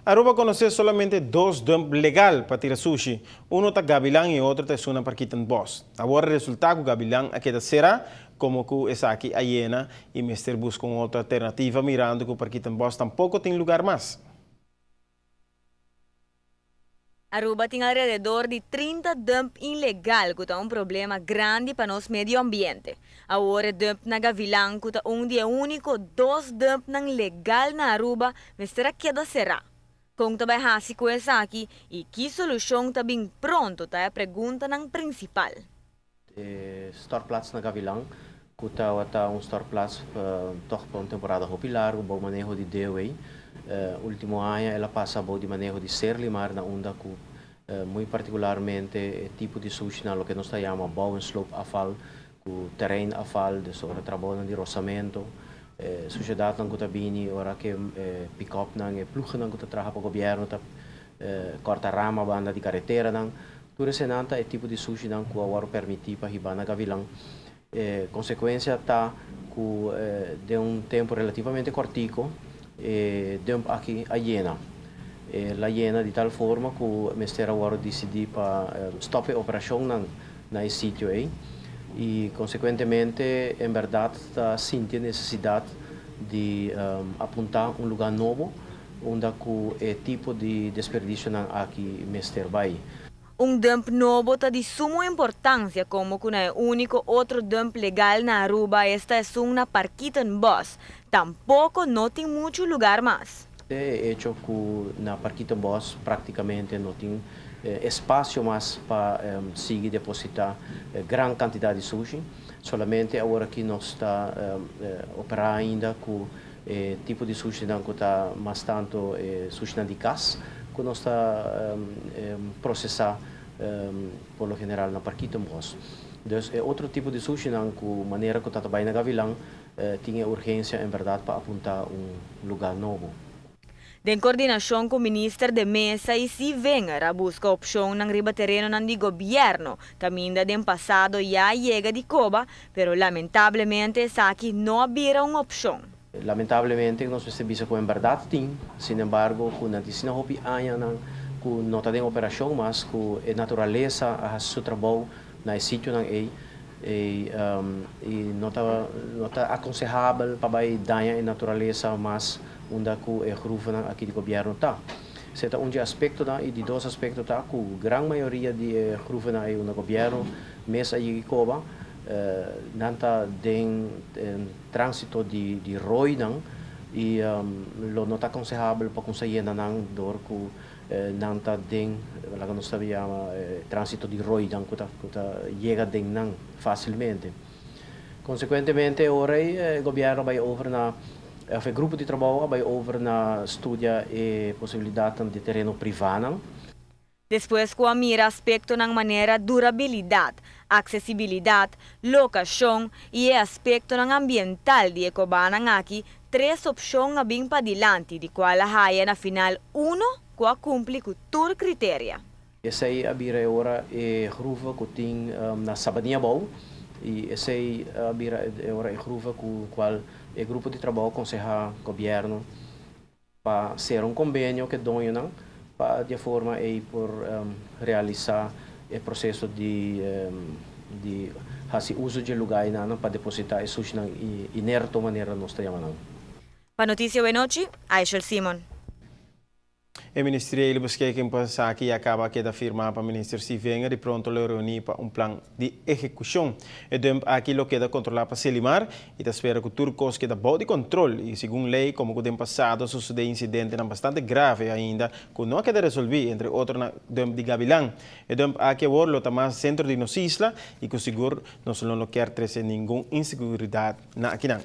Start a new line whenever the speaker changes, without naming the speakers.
Aruba conoce solamente dos dumps legal para tirar sushi. Uno está Gavilán y otro está Suna Parquitan Boss. Ahora resulta que Gavilán queda será como que es aquí a llena y Mr. busca otra alternativa mirando que Parquitan Boss tampoco tiene lugar más.
Aruba tem alrededor de 30 dump ilegal, que é um problema grande para nosso meio ambiente. Agora, dump na Gavilán, que é um dia único, dois dump não legal na Aruba, mas será que será? Kung também hasi com essa aqui, e que solução está bem pronto, tá a pergunta não principal.
Storplaats na Gavilán, que está storplaats toch para uma temporada popular, com bom manejo de DOA. Último ano ela passa bom de manejo de ser limar na onda com muito particularmente tipo de sushi na lo que nós chamamos bouw en sloop afval, com terreno afval, de sobre trabalho de roçamento, sociedade não está bem, ora que pick-up não é ploegen não está trabalhando para o governo, tá corta rama banda de carretera não, tudo isso não é tipo de sushi não que agora permite para ribar na Gavilán. Consequência tá com de tempo relativamente curtico de aqui a llena. La llena de tal forma que o Ministério agora decidiu para stop a operação na sítio aí e consequentemente em verdade está sentindo necessidade de apontar lugar novo onde o tipo de desperdício aqui Ministério vai.
Dump novo está de suma importância, como que não é o único outro dump legal na Aruba, esta é uma Parquitan Boss. Tampouco não tem muito lugar mais.
É hecho que na Parquitan Boss praticamente não tem espaço mais para seguir depositar grande quantidade de sushi. Somente agora que nós está operar ainda com tipo de sushi não está mais tanto sushi de casa, que nós está processar por lo general na Parquitan Boss. Então é outro tipo de sushi não que maneira que está trabalhando na Gavilán tinha urgência em verdade para apontar lugar novo.
De coordenação com o Ministro de Mesa e se venha a busca opção ng riba terreno ng di gobyerno, caminda de passado já chega de Cuba, pero lamentavelmente essa aqui não abira uma opção.
Lamentavelmente nós percebemos que em verdade tem, sin embargo, com a ticina hopi anya não com não está em operação, mas com a natureza a seu trabalho na sítio não é e não está aconselhável para danhar a natureza, mas onde a gruva aqui do governo está. Esse é um aspecto e de dois aspectos tá que a grande maioria de gruva aí no governo, mesmo aí em Cuba, não está em trânsito de roi não e não está aconselhável para conseguir não dor que não está em lá que nós sabíamos trânsito de roi não que chega de não facilmente. Consequentemente, agora o governo vai over na o grupo de trabalho vai over na estudia e possibilidade de terreno privado.
Depois com a mira aspecto ng maneira durabilidade, acessibilidade, locação e aspecto ng ambiental de Ecobanang aqui, três opções bem para adiante, de qual a raia na final uno que cumpre com todo critério.
Essa aí abira agora é gruva que tem na Sabadinha Bau e essa aí abira agora é gruva com qual o grupo de trabalho aconselha o governo para ser convênio que donha não para de forma aí por realizar o processo de fazer uso de lugar não para depositar isso na inerto maneira nós chamamos.
Para Notícia Buenochi, Aishel Simon.
O Ministério busca que passa aqui acaba que da firma para o Ministério se venha de pronto le reunir para um plano de execução. E então aqui lo queda controlar para Selimar e espera que turcos queda bom de controle e segundo lei como que no passado sucedeu incidente bastante grave ainda que não queda resolver entre outros de Gavilán. Então aqui agora lo mais centro de nos isla e que seguro não se não quer trazer nenhuma inseguridade na aqui não.